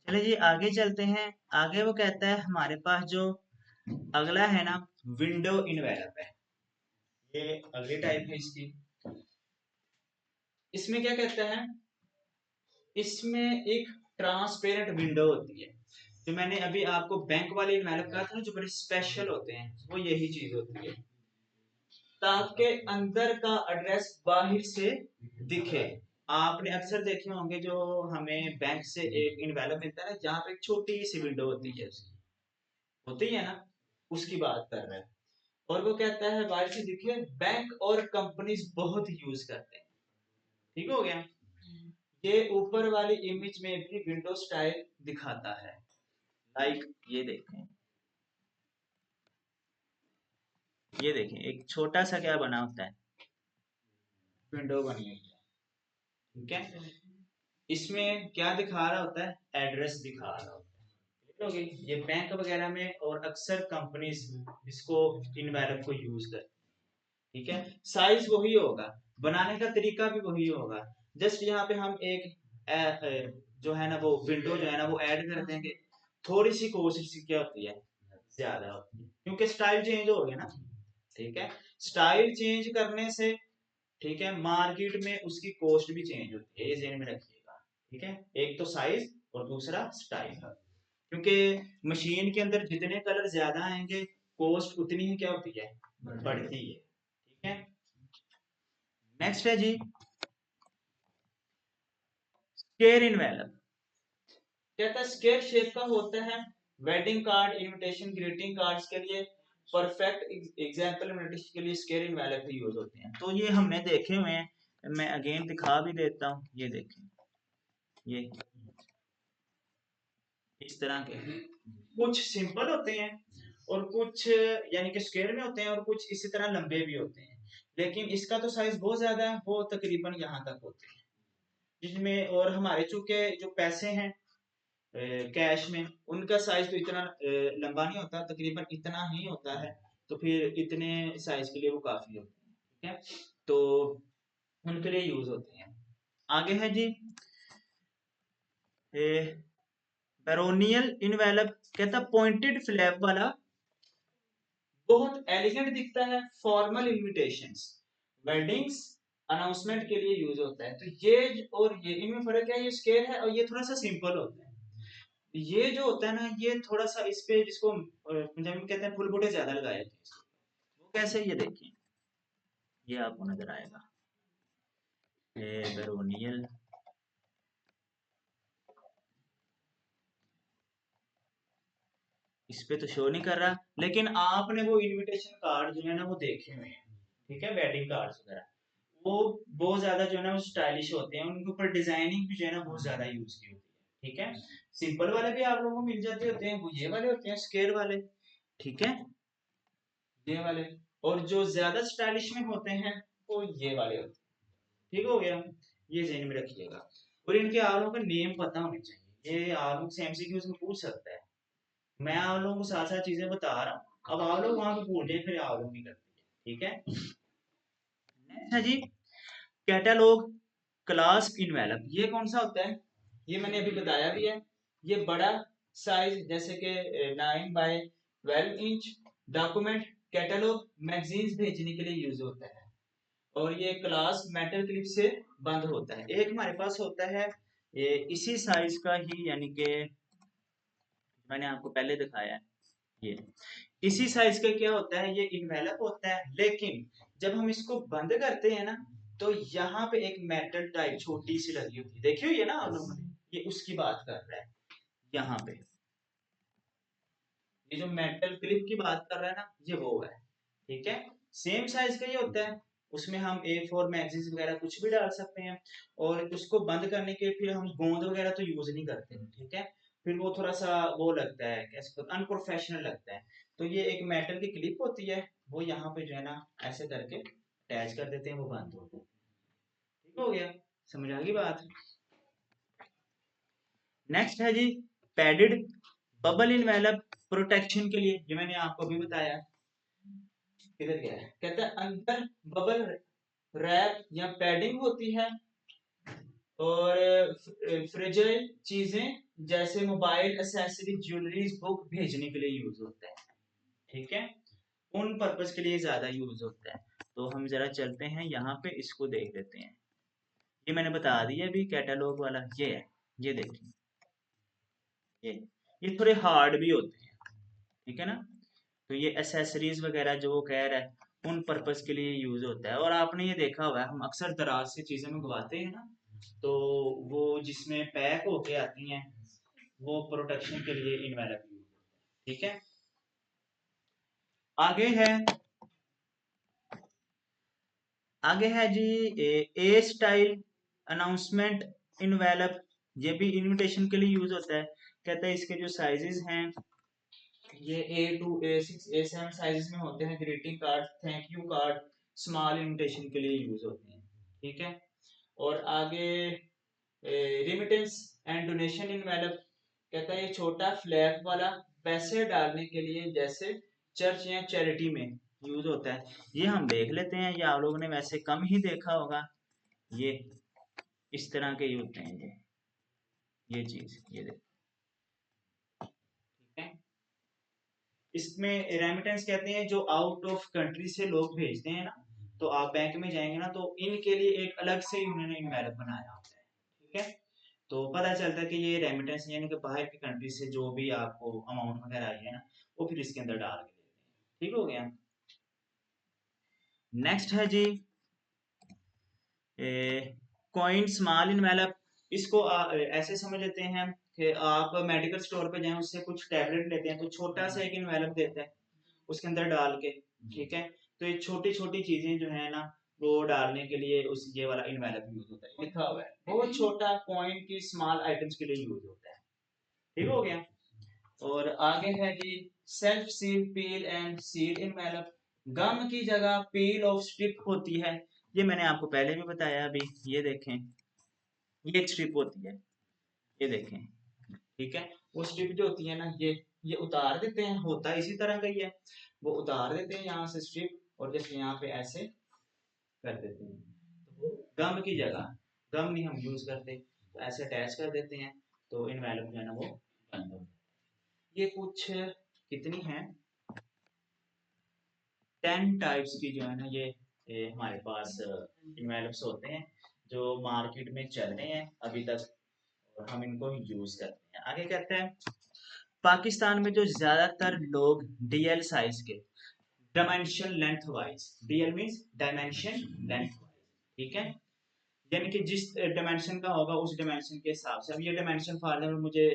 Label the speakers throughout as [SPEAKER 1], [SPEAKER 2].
[SPEAKER 1] चलिए जी आगे चलते हैं। आगे वो कहता है हमारे पास जो अगला है ना, विंडो इनवेलप है। ये अगली टाइप है इसकी। इसमें क्या कहता है, इसमें एक ट्रांसपेरेंट विंडो होती है। जो मैंने अभी आपको बैंक वाले इनवेलप कहा था ना, जो बड़े स्पेशल होते हैं, वो यही चीज होती है, ताकि अंदर का एड्रेस बाहर से दिखे। आपने अक्सर देखे होंगे जो हमें बैंक से एक इनवेलप मिलता है ना, जहाँ पे एक छोटी सी विंडो होती है, उसकी होती है ना, उसकी बात कर रहा है। और वो कहता है बाहर से दिखे, बैंक और कंपनीज बहुत यूज करते हैं। ठीक हो गया। ये ऊपर वाली इमेज में भी विंडो स्टाइल दिखाता है। लाइक ये देखें, ये देखें एक छोटा सा क्या बना होता है, विंडो बनी हुई है। ठीक है। इसमें क्या दिखा रहा होता है, एड्रेस दिखा रहा होता है। ठीक हो गई। ये बैंक वगैरह में और अक्सर कंपनीज इसको इनवेलप को यूज करती है। ठीक है। साइज वही होगा, बनाने का तरीका भी वही होगा। जस्ट यहाँ पे हम एक जो है ना वो विंडो जो है ना वो ऐड कर देंगे। थोड़ी सी कोशिश क्या होती है, ज्यादा होती है, क्योंकि स्टाइल चेंज हो गया ना। ठीक है। स्टाइल चेंज करने से, ठीक है, मार्केट में उसकी कॉस्ट भी चेंज होती है, ये ध्यान में रखिएगा। ठीक है। एक तो साइज और दूसरा स्टाइल, क्योंकि मशीन के अंदर जितने कलर ज्यादा आएंगे, कॉस्ट उतनी ही क्या होती है, बढ़ती है। ठीक है। नेक्स्ट है जी, स्क्वायर इनवेलप। कहता है स्क्वायर शेप का होता है, wedding card, invitation, greeting cards के लिए, परफेक्ट एग्जाम्पल इनविटेशन के लिए स्क्वायर इनवेलप ही यूज होते हैं। तो ये हमने देखे हुए हैं, मैं अगेन दिखा भी देता हूँ। ये देखें, ये इस तरह के कुछ सिंपल होते हैं, और कुछ यानी कि स्क्वायर में होते हैं, और कुछ इसी तरह लंबे भी होते हैं। लेकिन इसका तो साइज बहुत ज्यादा है, वो तकरीबन यहाँ तक होते हैं। जिसमें और हमारे चूंकि जो पैसे हैं कैश में, उनका साइज तो इतना लंबा नहीं होता, तकरीबन इतना ही होता है। तो फिर इतने साइज के लिए वो काफी होते हैं। ठीक है। तो उनके लिए यूज होते हैं। आगे है जी, बैरोनियल इनवेलप। कहता पॉइंटेड फ्लैप वाला, बहुत एलिगेंट दिखता है, फॉर्मल इनविटेशंस, वेडिंग्स, अनाउंसमेंट के लिए यूज होता है। तो ये और ये इनमें फर्क है, ये स्केल है और ये थोड़ा सा सिंपल होता है। ये जो होता है ना, ये थोड़ा सा इस पे, जिसको पंजाबी में कहते हैं फुल बूटे ज्यादा लगाए होते हैं। वो कैसे, ये देखिए, ये आपको नजर आएगा, ये बैरोनियल। इस पे तो शो नहीं कर रहा, लेकिन आपने वो इनविटेशन कार्ड जो है ना वो देखे हुए हैं। ठीक है, वेडिंग कार्ड्स वगैरह, वो बहुत ज्यादा जो है ना वो स्टाइलिश होते हैं, उनके ऊपर डिजाइनिंग भी जो है ना बहुत ज्यादा यूज की होती है। ठीक है। सिंपल वाले भी आप लोगों को मिल जाते होते हैं, वो ये वाले होते हैं, स्केयर वाले। ठीक है, ये वाले। और जो ज्यादा स्टाइलिश में होते हैं, वो ये वाले होते हैं। ठीक हो गया। ये ध्यान में रखिएगा। और इनके आप लोगों का नेम पता होने चाहिए, ये आप लोग से एमसीक्यूज में पूछ सकता है। मैं आप लोगों को साथ साथ चीजें बता रहा हूँ, अब आप लोग वहां पे भूल जाए, फिर आप लोग नहीं करते। ठीक है। नेक्स्ट है जी, कैटलॉग क्लास इनवेलप। ये कौन सा होता है, ये मैंने अभी बताया भी है। ये बड़ा साइज, जैसे कि 9 by 12 inch document, catalogue, magazines भेजने के लिए यूज होता है। और ये क्लास मेटल क्लिप से बंद होता है। एक हमारे पास होता है ये इसी साइज का ही, यानी कि मैंने आपको पहले दिखाया है, ये इसी साइज का क्या होता है, ये इन्वेलप होता है। लेकिन जब हम इसको बंद करते हैं ना, तो यहाँ पे एक मेटल टाइप छोटी सी लगी होती है, देखी हुई है ना आप लोगों ने, ये उसकी बात कर रहा है। यहाँ पे ये जो मेटल क्लिप की बात कर रहा है ना, ये वो है। ठीक है। सेम साइज का ये होता है। उसमें हम A4 मैगजीन वगैरह कुछ भी डाल सकते हैं। और उसको बंद करने के फिर हम गोंद वगैरह तो यूज नहीं करते हैं। ठीक है। फिर वो थोड़ा सा वो लगता है, कैसे अनप्रोफेशनल लगता है। तो ये एक मेटल की क्लिप होती है, वो यहाँ पे जो है ना ऐसे करके अटैच कर देते हैं, वो बंद हो जाता है। ठीक हो गया, समझ आ गई बात। नेक्स्ट है जी, पैडेड बबल इनवेलप प्रोटेक्शन के लिए, जो मैंने आपको अभी बताया। किधर गया है, कहता है अंदर बबल रैप या पैडिंग होती है, और फ्रेजाइल चीजें जैसे मोबाइल एसेसरी ज्वेलरीज बुक भेजने के लिए यूज होता है, ठीक है, उन पर्पस के लिए ज्यादा यूज होता है। तो हम जरा चलते हैं यहाँ पे, इसको देख लेते हैं। ये मैंने बता दिया अभी, कैटलॉग वाला ये है, ये देखिए, ये थोड़े हार्ड भी होते हैं, ठीक है ना। तो ये एसेसरीज वगैरह जो वो कह रहा है उन पर्पस के लिए यूज होता है। और आपने ये देखा हुआ है, हम अक्सर दराज से चीजें मंगवाते हैं ना, तो वो जिसमें पैक होके आती हैं वो प्रोटेक्शन के लिए इनवेलप यूज होता है, ठीक है। आगे है, आगे है जी ए स्टाइल अनाउंसमेंट इनवेलप। ये भी इनविटेशन के लिए यूज होता है। कहता है इसके जो साइजेस हैं ये A2 A6 A7 साइजेस में होते हैं। Greeting card, thank you card, small invitation के लिए यूज होते हैं, ठीक है। और आगे रिमिटेंस एंड डोनेशन इनवेलप, कहता है ये छोटा फ्लैप वाला पैसे डालने के लिए, जैसे चर्च या चैरिटी में यूज होता है। ये हम देख लेते हैं, ये आप लोगों ने वैसे कम ही देखा होगा। ये इस तरह के ही होते हैं ये चीज, ये देखो, ठीक है। इसमें रेमिटेंस कहते हैं जो आउट ऑफ कंट्री से लोग भेजते हैं ना, तो आप बैंक में जाएंगे ना तो इनके लिए एक अलग से ही उन्होंने इनवेलप बनाया होता है, ठीक है। तो पता चलता है कि ये रेमिटेंस यानी कि बाहर की कंट्री से जो भी आपको अमाउंट वगैरह आई है ना, वो फिर इसके अंदर डाल के देते हैं, ठीक हो गया। नेक्स्ट है जी कॉइन स्मॉल इनवेलप। इसको ऐसे समझ लेते हैं कि आप मेडिकल स्टोर पे जाएं, उससे कुछ टैबलेट लेते हैं तो छोटा सा एक इनवेलप देता है उसके अंदर डाल के, ठीक है। तो ये छोटी छोटी चीजें जो है ना वो डालने के लिए उस ये वाला इनवेलप यूज होता है, लिखा हुआ है बहुत छोटा, कॉइन की स्मॉल आइटम्स के लिए यूज होता है, ठीक हो गया। और आगे है जी self seal peel and seal envelope. Gum की जगह पील ऑफ स्ट्रिप होती है। ये मैंने आपको पहले भी बताया अभी, ये देखें, ये एक स्ट्रिप होती है, ये देखें, ठीक है। वो स्ट्रिप जो होती है ना, ये उतार देते हैं, होता इसी तरह का ही है। वो उतार देते हैं यहाँ से स्ट्रिप, और जैसे यहाँ पे ऐसे कर देते हैं, तो वो गम की जगह, गम नहीं हम यूज करते, तो ऐसे अटैच कर देते हैं, तो इनवेलप जो है ना वो बंद हो। ये कुछ कितनी है 10 टाइप्स की जो है ना ये हमारे पास इनवेलप्स होते हैं जो मार्केट में चल रहे हैं अभी तक, और हम इनको यूज करते हैं। आगे कहते हैं पाकिस्तान में जो ज्यादातर लोग डीएल साइज के, dimension length wise, DL means dimension length wise, ठीक है, यानी कि जिस डायमेंशन का होगा उस डायमेंशन के हिसाब से। अब ये डायमेंशन फॉर एग्जाम्पल मुझे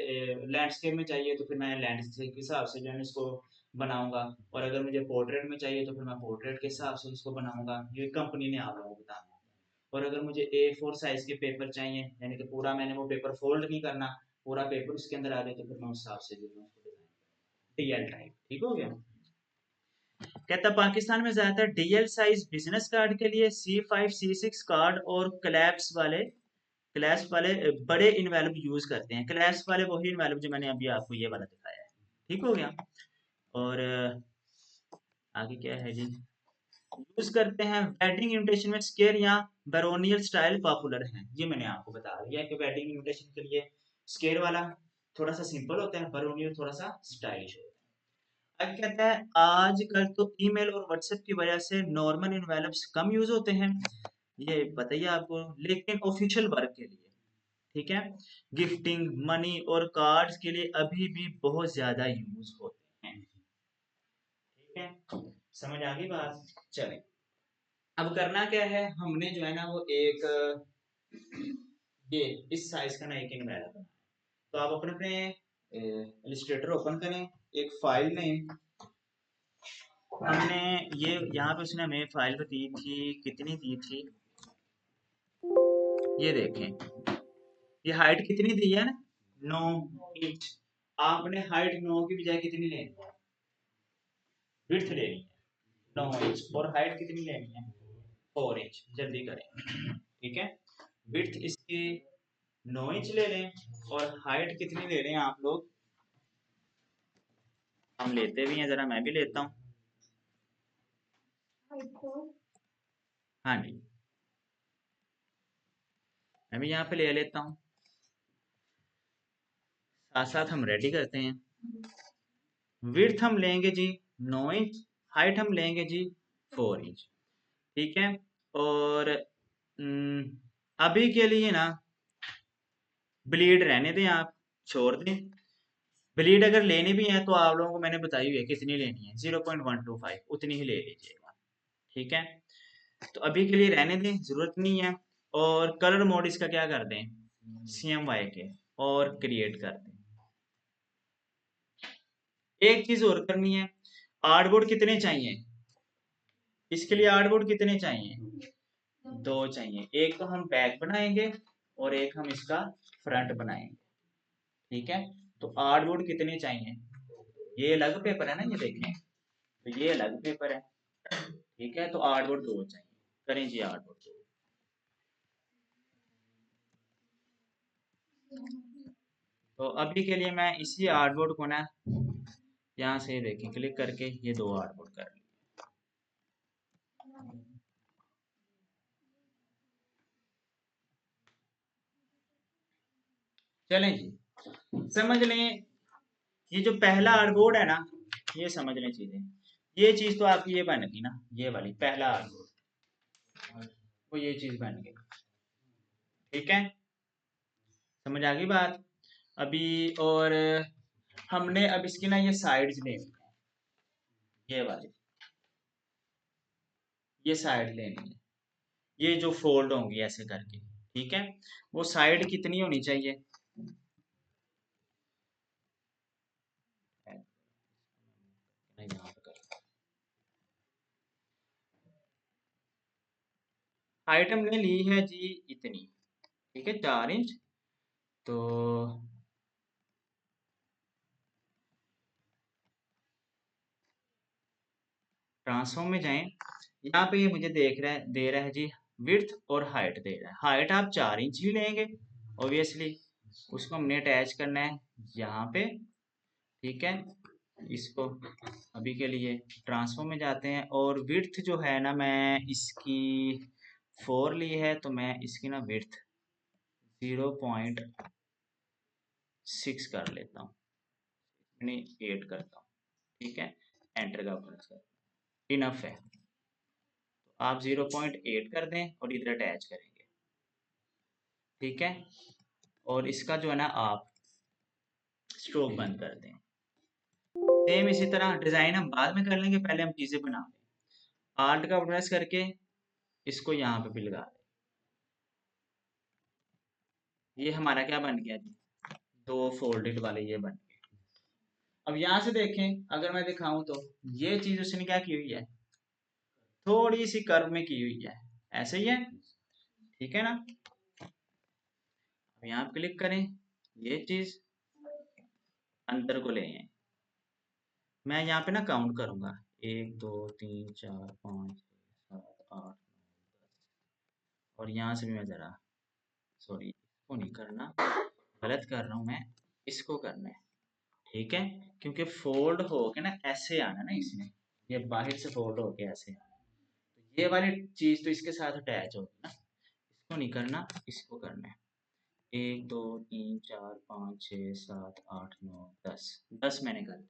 [SPEAKER 1] लैंडस्केप में चाहिए तो फिर मैं लैंडस्केप के हिसाब से जो है इसको बनाऊंगा, और अगर मुझे पोर्ट्रेट में चाहिए तो फिर मैं पोर्ट्रेट के हिसाब से उसको बनाऊंगा। ये कंपनी ने आप लोगों को बताना। और अगर मुझे A4 साइज के पेपर चाहिए, यानी कि पूरा मैंने वो पेपर फोल्ड नहीं करना, पूरा पेपर उसके अंदर आ जाए, तो फिर मैं उस हिसाब से जो है उसको डिजाइन डीएल टाइप, ठीक हो गया। कहता पाकिस्तान में ज्यादातर डीएल साइज बिजनेस कार्ड के लिए C5 C6 कार्ड और क्लैप्स वाले बड़े इनवेलप यूज करते हैं। क्लैप्स वाले वही इनवेलप जो मैंने अभी आपको ये वाला दिखाया है, ठीक हो गया। और आगे क्या है जी, यूज करते हैं वेडिंग इनविटेशन में स्केयर या बैरोनियल स्टाइल पॉपुलर है। ये मैंने आपको बता दिया कि वेडिंग इनविटेशन के लिए स्केयर वाला थोड़ा सा सिंपल होता है, बैरोनियल थोड़ा सा स्टाइलिश होता है। आगे कहता है आजकल तो ईमेल और व्हाट्सएप की वजह से नॉर्मल इनवेलप्स कम यूज होते हैं, ये बताइए आपको, लेकिन ऑफिशियल वर्क के लिए, ठीक है, गिफ्टिंग मनी और कार्ड्स के लिए अभी भी बहुत ज्यादा यूज होते हैं, ठीक है। समझ आ गई बात। चले, अब करना क्या है, हमने जो है ना वो एक ये इस साइज का ना एक इनवेलप बना। तो आप अपने अपने इलस्ट्रेटर ओपन करें, एक फाइल में हमने ये यहाँ पे उसने हमें फाइल दी थी, कितनी दी थी, ये देखें, ये हाइट कितनी दी है ना, 9 इंच। आपने हाइट 9 की बजाय कितनी लेनी है, विड्थ लेनी है 9 इंच, और हाइट कितनी लेनी है 4 इंच। जल्दी करें, ठीक है। विड्थ इसकी 9 इंच ले लें, और हाइट कितनी ले रहे हैं आप लोग, हम लेते भी हैं, जरा मैं भी लेता हूँ, हाँ जी, मैं भी यहाँ पे ले लेता हूँ। साथ साथ हम रेडी करते हैं। विड्थ हम लेंगे जी 9 इंच, हाइट हम लेंगे जी 4 इंच। ठीक है। और अभी के लिए ना ब्लीड रहने दें, आप छोड़ दें। ब्लीड अगर लेनी भी है तो आप लोगों को मैंने बताई हुई है कितनी लेनी है, 0.125 उतनी ही ले लीजिएगा। ठीक है। तो अभी के लिए रहने दें, जरूरत नहीं है। और कलर मोड इसका क्या कर दें, CMY के, और क्रिएट कर दें। एक चीज और करनी है, आर्टबोर्ड कितने चाहिए इसके लिए, आर्टबोर्ड कितने चाहिए, 2 चाहिए। एक तो हम बैक बनाएंगे और एक हम इसका फ्रंट बनाएंगे। ठीक है। तो आर्टबोर्ड कितने चाहिए, ये अलग पेपर है ना, ये देखें, तो ये अलग पेपर है। ठीक है। तो आर्टबोर्ड 2 चाहिए, करें जी आर्टबोर्ड 2। तो अभी के लिए मैं इसी आर्टबोर्ड को ना यहाँ से देखें क्लिक करके ये 2 आर्टबोर्ड कर ली। चलें जी, समझ लें, ये जो पहला आर्टबोर्ड है ना, ये समझ लें चीजें। ये चीज तो आपकी ये बन गई ना, ये वाली पहला आर्टबोर्ड, वो ये चीज बन गई। ठीक है, समझ आ गई बात। अभी और हमने अब इसकी ना ये साइड्स लेनी है, ये वाली, ये साइड लेनी है, ये जो फोल्ड होंगी ऐसे करके। ठीक है। वो साइड कितनी होनी चाहिए, यहाँ पे कर, हाइट हमने ली है जी इतनी। ठीक है, 4 इंच। तो ट्रांसफॉर्म में जाएं, यहाँ पे ये मुझे दे रहा है जी विड्थ और हाइट दे रहा है। हाइट आप 4 इंच ही लेंगे ऑब्वियसली, उसको हमने अटैच करना है यहाँ पे। ठीक है। इसको अभी के लिए ट्रांसफॉर्म में जाते हैं, और विड्थ जो है ना, मैं इसकी 4 ली है, तो मैं इसकी ना विड्थ 0.6 कर लेता हूँ, यानी 8 करता हूँ। ठीक है। एंटर का प्रेस कर, इनफ है। तो आप 0.8 कर दें और इधर अटैच करेंगे। ठीक है। और इसका जो है ना आप स्ट्रोक बंद कर दें। सेम इसी तरह डिजाइन हम बाद में कर लेंगे, पहले हम चीजें बना लें। आल्ट का प्रेस करके इसको यहाँ पे भी लगा दें। ये हमारा क्या बन गया जी, 2 फोल्डेड वाले ये बन गए। अब यहाँ से देखें, अगर मैं दिखाऊं तो ये चीज उसने क्या की हुई है, थोड़ी सी कर्व में की हुई है, ऐसे ही है। ठीक है ना। अब यहाँ क्लिक करें, ये चीज अंदर को ले आए। मैं यहाँ पे ना काउंट करूंगा, 1 2 3 4 5 6 7 8, और यहाँ से भी मैं जरा, सॉरी इसको नहीं करना, गलत कर रहा हूँ मैं, इसको करना है। ठीक है। क्योंकि फोल्ड होके ना ऐसे आना ना इसमें, ये बाहर से फोल्ड होके ऐसे आना, तो ये वाली चीज तो इसके साथ अटैच होगी ना, इसको नहीं करना, इसको करना है। 1 2 3 4 5 6 7 8 9 10, 10 मैंने कर दिया।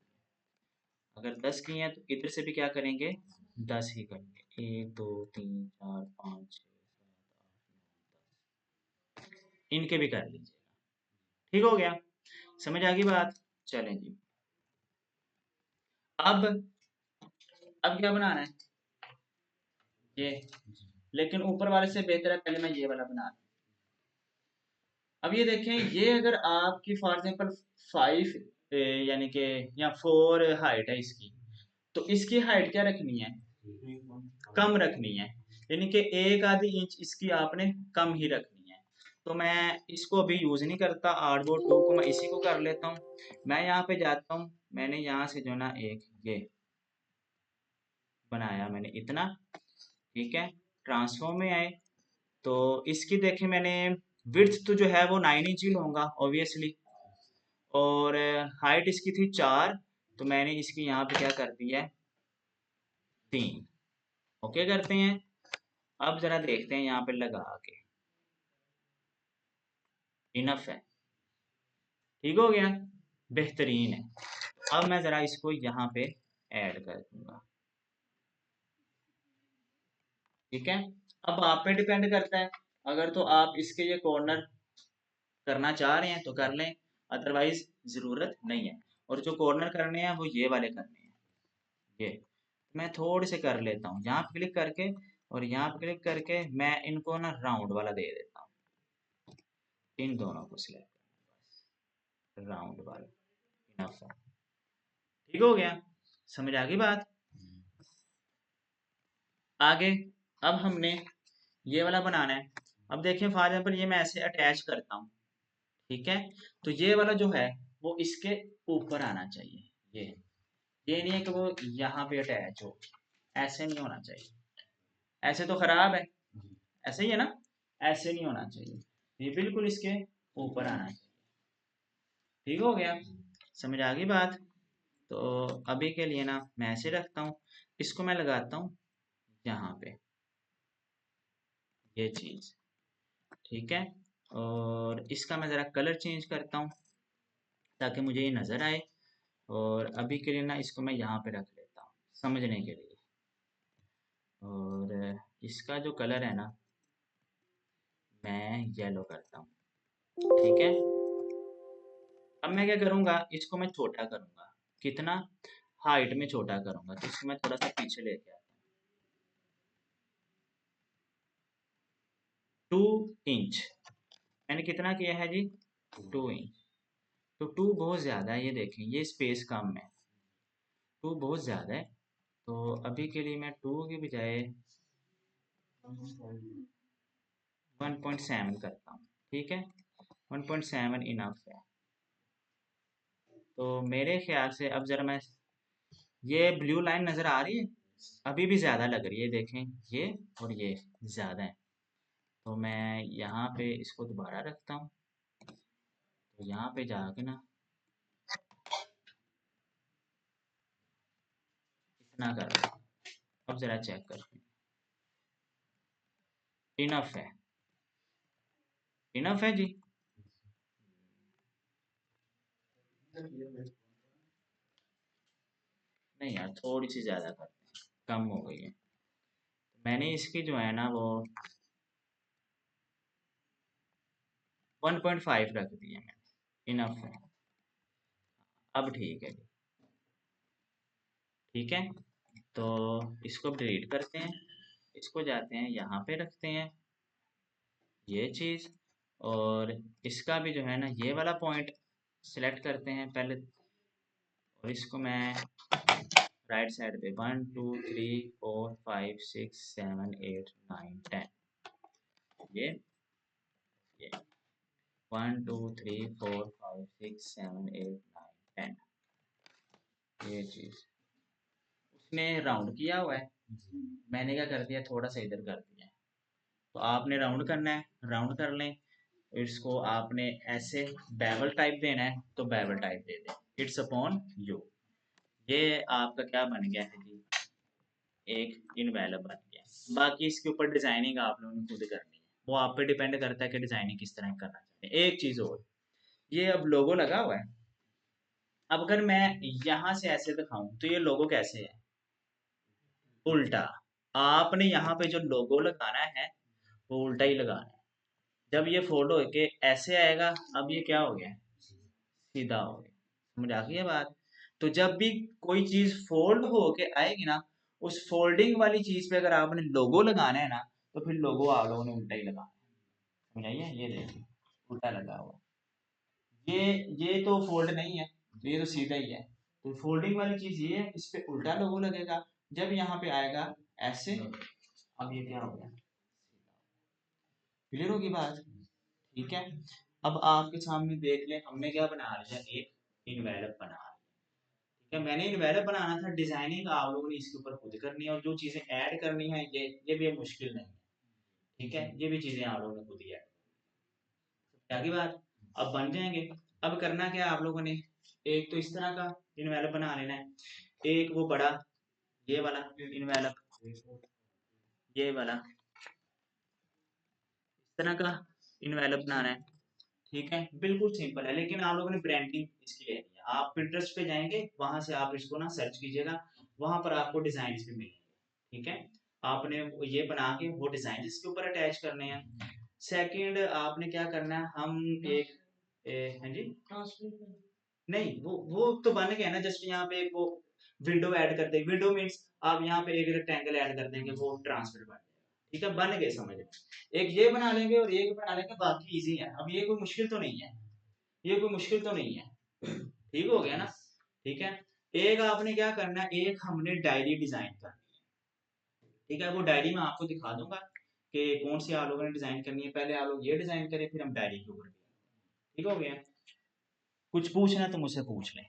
[SPEAKER 1] अगर 10 किए हैं तो इधर से भी क्या करेंगे, 10 ही करेंगे। 1 2 3 4 5 6 इनके भी कर लीजिए। ठीक हो गया, समझ आ गई बात। चलें जी, अब अब क्या बनाना है, ये, लेकिन ऊपर वाले से बेहतर है पहले मैं ये वाला बना लूं। अब ये देखें, ये अगर आपकी फॉर एग्जांपल 5 यानी कि या 4 हाइट है इसकी, तो इसकी हाइट क्या रखनी है, कम रखनी है, यानी कि 1 आधी इंच इसकी आपने कम ही रखनी है। तो मैं इसको अभी यूज नहीं करता, आर्टबोर्ड 2 को मैं इसी को कर लेता हूँ। मैं यहाँ पे जाता हूँ, मैंने यहाँ से जो ना एक ये बनाया मैंने इतना। ठीक है। ट्रांसफॉर्म में आए, तो इसकी देखें मैंने विड्थ तो जो है वो 9 इंच ही लूंगा ऑब्वियसली, और हाइट इसकी थी 4, तो मैंने इसकी यहाँ पे क्या कर दिया है, 3। ओके करते हैं। अब जरा देखते हैं यहाँ पे लगा के, इनफ है, ठीक हो गया। बेहतरीन है। अब मैं ज़रा इसको यहाँ पे ऐड कर दूंगा, ठीक है। अब आप पे डिपेंड करता है, अगर तो आप इसके ये कॉर्नर करना चाह रहे हैं तो कर लें, अदरवाइज ज़रूरत नहीं है। और जो कॉर्नर करने हैं वो ये वाले करने हैं, ये मैं थोड़े से कर लेता हूँ, यहाँ पे क्लिक करके और यहाँ पे क्लिक करके मैं इनको ना राउंड वाला दे देता हूँ, इन दोनों को सिलेक्ट राउंड वाला, इनफ है, ठीक हो गया, समझ आ गई बात। आगे अब हमने ये वाला बनाना है। अब देखिए फॉर एग्जाम्पल ये मैं ऐसे अटैच करता हूँ, ठीक है। तो ये वाला जो है वो इसके ऊपर आना चाहिए, ये नहीं है कि वो यहाँ पे अटैच हो, ऐसे नहीं होना चाहिए, ऐसे तो खराब है, ऐसे ही है ना, ऐसे नहीं होना चाहिए, ये बिल्कुल इसके ऊपर आना चाहिए, ठीक हो गया, समझ आ गई बात। तो अभी के लिए ना मैं ऐसे रखता हूँ, इसको मैं लगाता हूँ यहाँ पे, ये चीज, ठीक है। और इसका मैं ज़रा कलर चेंज करता हूँ ताकि मुझे ये नज़र आए, और अभी के लिए ना इसको मैं यहाँ पे रख लेता हूँ समझने के लिए। और इसका जो कलर है ना मैं येलो करता हूँ, ठीक है। अब मैं क्या करूँगा, इसको मैं छोटा करूँगा, कितना हाइट में छोटा करूँगा, तो इसको मैं थोड़ा सा पीछे लेके आता हूँ, 2 इंच मैंने कितना किया है जी, 2 इंच। तो 2 बहुत ज़्यादा है, ये देखें ये स्पेस कम है, 2 बहुत ज़्यादा है। तो अभी के लिए मैं 2 के बजाय 1.7 करता हूँ, ठीक है, 1.7 इनफ है। तो मेरे ख्याल से अब ज़रा मैं, ये ब्लू लाइन नज़र आ रही है, अभी भी ज़्यादा लग रही है, देखें ये और ये ज़्यादा है। तो मैं यहाँ पे इसको दोबारा रखता हूँ, तो यहाँ पे जाके ना इतना कर रहा हूँ। अब ज़रा चेक करते हैं, इनफ है, इनफ है जी। नहीं यार थोड़ी सी ज़्यादा करते हैं, कम हो गई है। मैंने इसकी जो है ना वो 1.5 रख दी है मैंने, इनफ है। अब ठीक है जी, ठीक है। तो इसको डिलीट करते हैं, इसको जाते हैं यहाँ पे रखते हैं ये चीज़, और इसका भी जो है ना ये वाला पॉइंट सिलेक्ट करते हैं पहले, और इसको मैं राइट साइड पे 1 2 3 4 5 6 7 8 9 10, ये 1 2 3 4 5 6 7 8 9 10, ये चीज़ उसने राउंड किया हुआ है, मैंने क्या कर दिया थोड़ा सा इधर कर दिया। तो आपने राउंड करना है, राउंड कर लें, इसको आपने ऐसे बेवल टाइप देना है तो बेवल टाइप दे दें, इट्स अपॉन यू। ये आपका क्या बन गया है जी, एक इनवेलप बन गया। बाकी इसके ऊपर डिजाइनिंग आप लोगों ने खुद करनी है, वो आप पे डिपेंड करता है कि डिजाइनिंग किस तरह करना चाहते हैं। एक चीज और, ये अब लोगो लगा हुआ है, अब अगर मैं यहाँ से ऐसे दिखाऊं तो ये लोगो कैसे है, उल्टा। आपने यहाँ पे जो लोगो लगाना है वो उल्टा ही लगाना है। जब ये फोल्ड होके ऐसे आएगा, अब ये क्या हो गया, सीधा हो गया, समझ आ गई है बात। तो जब भी कोई चीज फोल्ड होके आएगी ना, उस फोल्डिंग वाली चीज पे अगर आपने लोगो लगाना है ना, तो फिर लोगो आप लोगों ने उल्टा ही लगाना है, समझाइए। ये देखिए उल्टा लगा हुआ, ये तो फोल्ड नहीं है, तो ये तो सीधा ही है। तो फोल्डिंग वाली चीज ये है, इस पे उल्टा लोगो लगेगा, जब यहाँ पे आएगा ऐसे, अब ये क्या हो गया, क्लियर होगी बात, ठीक है। अब आपके सामने देख लें हमने क्या बना लिया, एक इनवेलप बना लिया, ठीक है। मैंने इनवेलप बनाना था, डिजाइनिंग आप लोगों ने इसके ऊपर खुद करनी है, और जो चीजें ऐड करनी है ये भी मुश्किल नहीं है, ठीक है। ये भी चीजें आप लोगों ने खुद ही ऐड, क्या की बात, अब बन जाएंगे। अब करना क्या है आप लोगों ने, एक तो इस तरह का इनवेलप बना लेना है, एक वो बड़ा ये वाला इनवेलप, ये वाला इस तरह का इनवेलप बनाना है, ठीक है, बिल्कुल सिंपल है, लेकिन आप लोगों ने ब्रांडिंग इसकी लेनी है। आप पिंटरेस्ट पे जाएंगे, वहां से आप इसको ना सर्च कीजिएगा, वहां पर आपको डिजाइन भी मिलेंगे। ठीक है, आपने ये बना के वो डिजाइन इसके ऊपर अटैच करने हैं। सेकंड आपने क्या करना है, हम एक हाँ जी, नहीं वो तो बन गया ना, जस्ट यहाँ पे एक वो विंडो ऐड कर देंगे। विंडो मीन्स आप यहाँ पे एक रेक्टेंगल ऐड कर देंगे, वो ट्रांसफर बन जाएगा। ठीक है, बन गए, समझ में। एक ये बना लेंगे और एक बना लेंगे, बाकी इजी है। अब ये कोई मुश्किल तो नहीं है, ये कोई मुश्किल तो नहीं है। ठीक हो गया ना। ठीक है, एक आपने क्या करना है, एक हमने डायरी डिजाइन करनी है। ठीक है, वो डायरी मैं आपको दिखा दूंगा कि कौन सी आप लोगों ने डिजाइन करनी है। पहले आप लोग ये डिजाइन करें, फिर हम डायरी के ऊपर। ठीक हो गया, कुछ पूछना तो मुझसे पूछ लें।